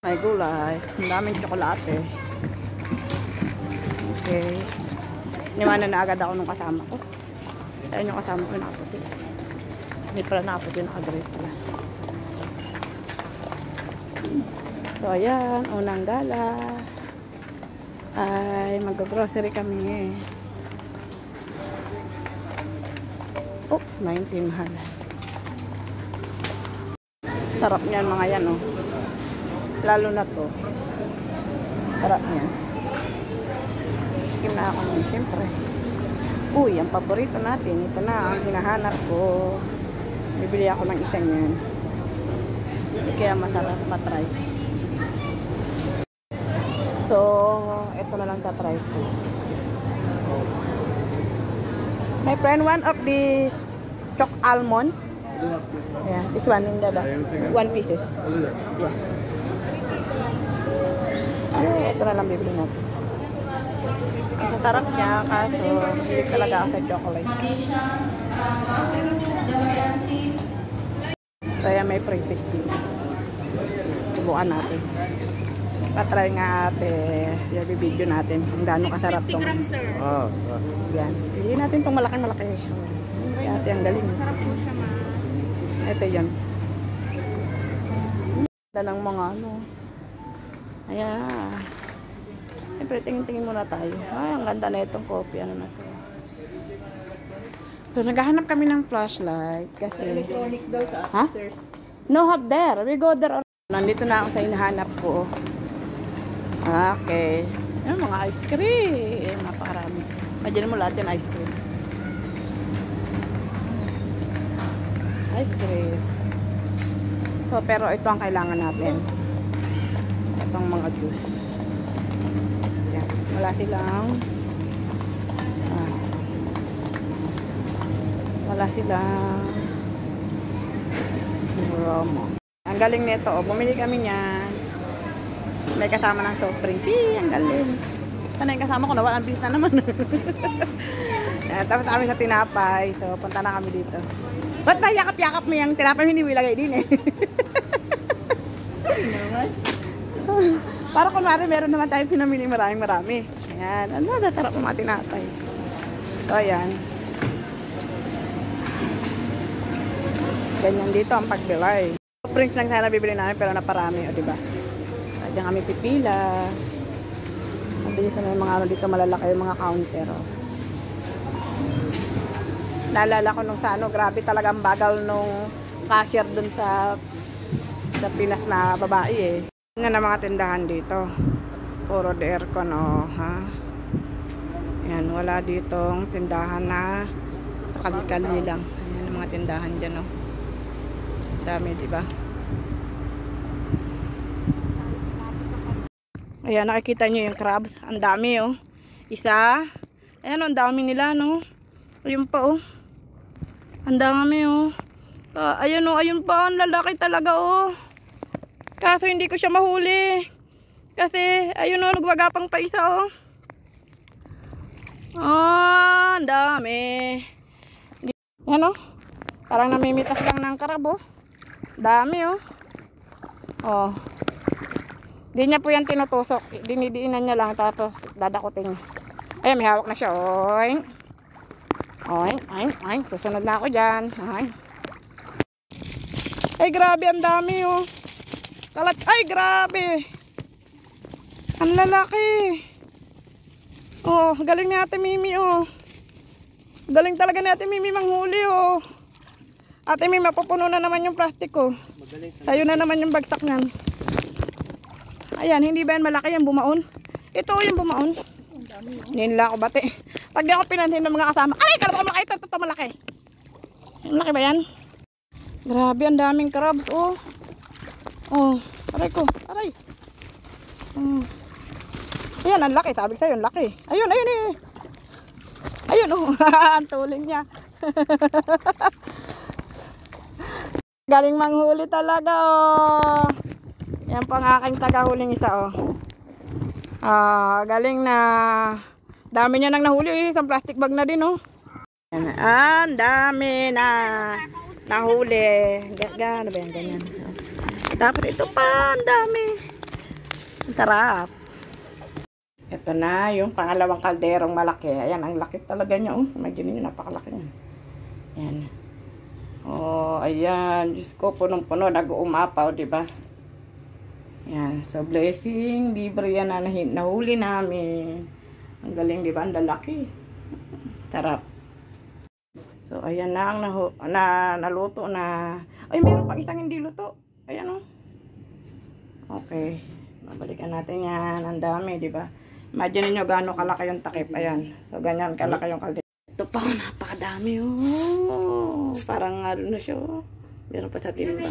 May gulay. Ang daming tsokolate. Okay. Niwanan na agad ako nung kasama ko. Ayun yung kasama ko nakaputi. Hindi pala nakaputi, nakagrip pala. So ayan, unang gala. Ay, mag-grocery kami. Oops, 19 mahal. Sarap niyan mga yan, oh. Lalo na to. Sarap niyan. Tikim na ako nun, siyempre. Uy, ang paborito natin. Ito na ang hinahanap ko. Bibili ako ng isa niyan. Kaya masarap matry. So, ito na lang tatry ko. My friend, one of these choc almond. Yeah, this one in the 1 pieces. Yeah. Ay, ito na lang bibili natin. Ang sarap niya, kaso hindi talaga ako sa chocolate. Kaya may free tasting. Subukan natin. Patry nga ate, yung video natin kung gaano kasarap itong. Yan. Pili natin itong malaki-malaki. Ate, ang galing. Sarap po siya, ma. Ito yan. Ganda ng mga ano. Ayan. Siyempre, tingin-tingin muna tayo. Ay, ang ganda na itong coffee. Ano na to. So, naghahanap kami ng flashlight. Kasi... Electronics daw sa upstairs. No, have there. We go there. Nandito na ako sa hinahanap ko. Okay. Ayan, mga ice cream. Napakarami. Imagine mo lahat yung ice cream. Ice cream. So, pero ito ang kailangan natin. Itong mga juice. Yan. Wala silang wala silang promo. Ang galing nito. Oh. Bumili kami niyan. May kasama ng soft drinks. Ang galing. Sana yung kasama ko. Nawala ang bilis na naman. Tapos kami sa tinapay. So, punta na kami dito. Ba't ba yakap-yakap mo yung tinapay? Hindi mo ilagay din eh. Sorry naman. Para kunwari meron naman tayong pinamili marami. Ayan. Ano, natarap mo mga tinapay. So, ayan. Ganyan dito ang pagbilay. Soft drinks lang sana bibili namin pero naparami. O, diba? Diyan kami pipila. Mabilis na yung mga ano dito malalaki yung mga counter. Oh. Naalala ko nung sa ano, grabe talaga ang bagal nung cashier dun sa Pinas na babae eh. Yan ang mga tindahan dito. Puro de aircon oh, ha. Yan, wala ditong tindahan na sa kali-kali lang. Yan ang mga tindahan dyan oh. Dami, diba? Ayan, nakikita nyo yung crabs. Ang dami, oh. Isa. Ayan, ang dami nila, no? Ayun pa, oh. Ang dami, oh. Ayun, oh. Ayun pa, ang lalaki talaga, oh. Kaso hindi ko siya mahuli. Kasi, ayun, oh. Nagwagapang pa isa, oh. Oh, ang dami. Ayan, oh. Parang namimitas lang ng crab, oh. Dami, oh. Oh. Di niya po yan tinutusok. Dinidiinan niya lang tapos dadakutin niya. Ayan, may hawak na siya. Oing. Oing, oing, oing. Susunod na ako dyan. Oing. Ay, grabe. Ang dami, oh. Kalat. Ay, grabe. Ang lalaki. Oh, galing ni Ate Mimi, oh. Galing talaga ni Ate Mimi manghuli, oh. Ate Mimi, mapupuno na naman yung plastic, oh. Tayo na naman yung bagsak niyan. Ayan, hindi ba yan malaki yung bumaon? Ito yung bumaon. Hindi nila ako bate. Pag di ako pinansin ng mga kasama, ay, karap ako malaki. Ito malaki. Malaki ba yan? Grabe, ang daming crabs, oh. Oh, aray ko, aray. Ayan, ang laki. Sabi ko sa'yo, ang laki. Ayun, ayun, ayun. Ayun, oh. Ang tuling niya. Galing manghuli talaga, oh. Yan po ang aking tagahuling isa, oh. Galing na. Dami niya nang nahuli, isang plastic bag na din, oh. Yan, ang dami na nahuli. Gano'n ba yan, ganyan. Tapos ito pa, ang dami. Sarap. Ito na yung pangalawang kalderong malaki. Ayan, ang laki talaga niya. Oh. Imagine nyo, napakalaki niya. Ayan. Oh, ayan. Diyos ko, punong-puno. Nag-uumapaw, diba? Ayan. So, blessing. Libre yan na nahuli namin. Ang galing, diba? Ang lalaki. Sarap. So, ayan na ang naluto na. Ay, meron pang isang hindi luto. Ayan, oh. Okay. Babalikan natin yan. Ang dami, diba? Imagine nyo gaano kalaki yung takip. Ayan. So, ganyan kalaki yung kalde. Ito pa, napakadami, oh. Parang ano na siya, oh. Meron pa sa timba.